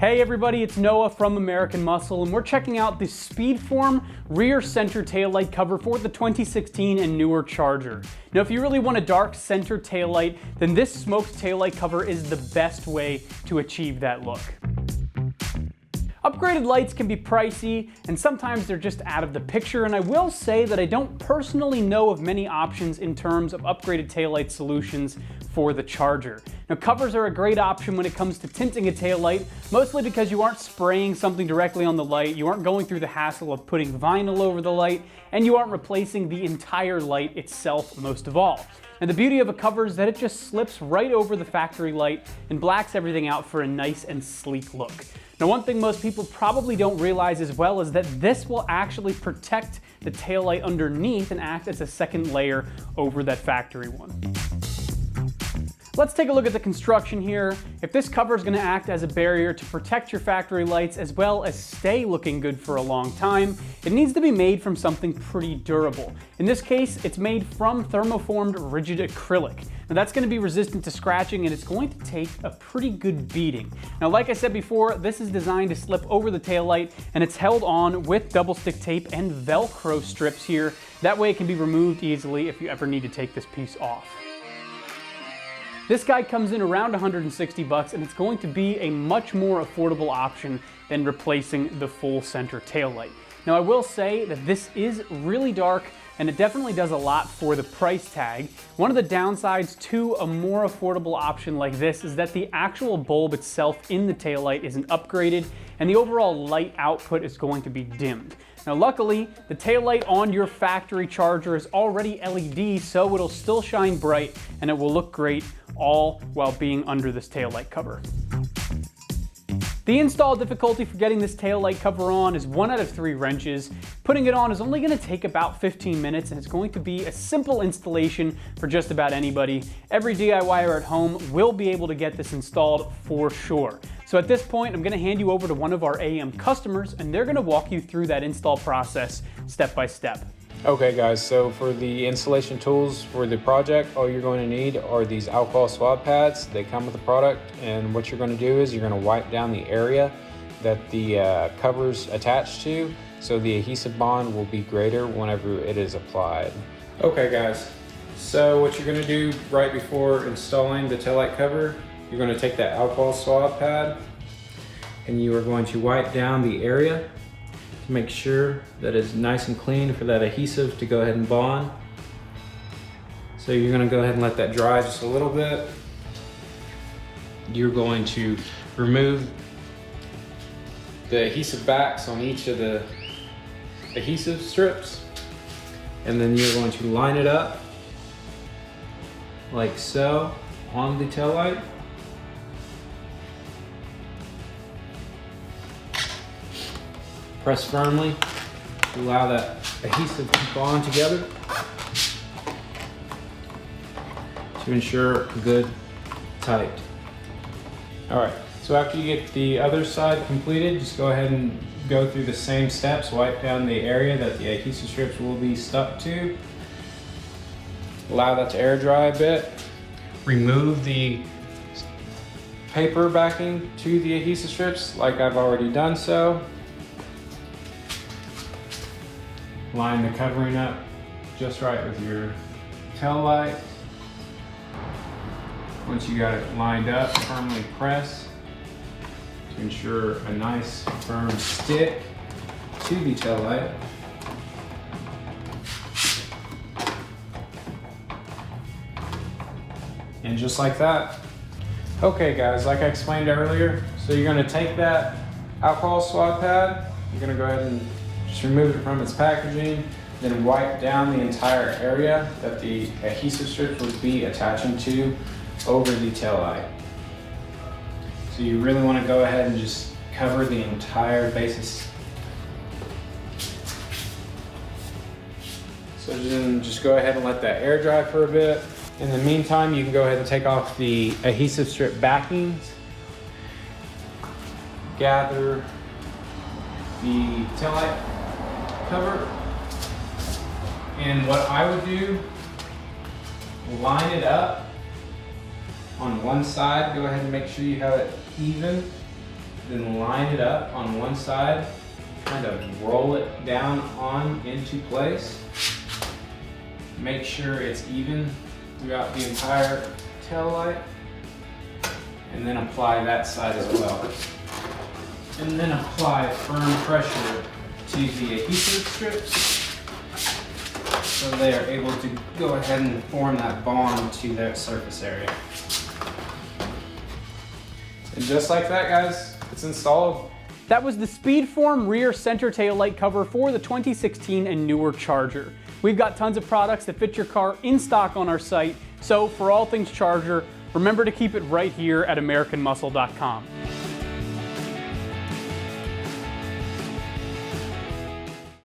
Hey everybody, it's Noah from American Muscle, and we're checking out the Speedform rear center taillight cover for the 2016 and newer Charger. Now if you really want a dark center taillight, then this smoked taillight cover is the best way to achieve that look. Upgraded lights can be pricey, and sometimes they're just out of the picture, and I will say that I don't personally know of many options in terms of upgraded taillight solutions for the Charger. Now covers are a great option when it comes to tinting a taillight, mostly because you aren't spraying something directly on the light, you aren't going through the hassle of putting vinyl over the light, and you aren't replacing the entire light itself most of all. And the beauty of a cover is that it just slips right over the factory light and blacks everything out for a nice and sleek look. Now one thing most people probably don't realize as well is that this will actually protect the taillight underneath and act as a second layer over that factory one. Let's take a look at the construction here. If this cover is going to act as a barrier to protect your factory lights as well as stay looking good for a long time, it needs to be made from something pretty durable. In this case, it's made from thermoformed rigid acrylic. Now that's going to be resistant to scratching, and it's going to take a pretty good beating. Now like I said before, this is designed to slip over the taillight, and it's held on with double stick tape and Velcro strips here. That way it can be removed easily if you ever need to take this piece off. This guy comes in around 160 bucks, and it's going to be a much more affordable option than replacing the full center taillight. Now I will say that this is really dark, and it definitely does a lot for the price tag. One of the downsides to a more affordable option like this is that the actual bulb itself in the taillight isn't upgraded, and the overall light output is going to be dimmed. Now luckily, the taillight on your factory Charger is already LED, so it'll still shine bright and it will look great, all while being under this taillight cover. The install difficulty for getting this taillight cover on is 1 out of 3 wrenches. Putting it on is only going to take about 15 minutes, and it's going to be a simple installation for just about anybody. Every DIYer at home will be able to get this installed for sure. So at this point, I'm going to hand you over to one of our AM customers, and they're going to walk you through that install process step by step. Okay guys, so for the installation tools for the project, all you're going to need are these alcohol swab pads. They come with the product, and what you're going to do is you're going to wipe down the area that the cover's attached to, so the adhesive bond will be greater whenever it is applied. Okay guys, so what you're going to do right before installing the taillight cover, you're going to take that alcohol swab pad and you are going to wipe down the area to make sure that it's nice and clean for that adhesive to go ahead and bond. So you're going to go ahead and let that dry just a little bit. You're going to remove the adhesive backs on each of the adhesive strips, and then you're going to line it up like so on the taillight. Press firmly to allow that adhesive to bond together to ensure good tight. All right, so after you get the other side completed, just go ahead and go through the same steps. Wipe down the area that the adhesive strips will be stuck to. Allow that to air dry a bit. Remove the paper backing to the adhesive strips like I've already done so. Line the covering up just right with your tail light. Once you got it lined up, firmly press to ensure a nice firm stick to the tail light. And just like that. Okay guys, like I explained earlier, so you're going to take that alcohol swab pad, you're going to go ahead and just remove it from its packaging, then wipe down the entire area that the adhesive strips would be attaching to over the tail light. So you really want to go ahead and just cover the entire basis. So then just go ahead and let that air dry for a bit. In the meantime, you can go ahead and take off the adhesive strip backings, gather the taillight cover, and what I would do, line it up on one side. Go ahead and make sure you have it even, then line it up on one side, kind of roll it down on into place. Make sure it's even throughout the entire tail light, and then apply that side as well. And then apply firm pressure to the adhesive strips so they are able to go ahead and form that bond to that surface area. And just like that, guys, it's installed. That was the Speedform rear center tail light cover for the 2016 and newer Charger. We've got tons of products that fit your car in stock on our site, so for all things Charger, remember to keep it right here at AmericanMuscle.com.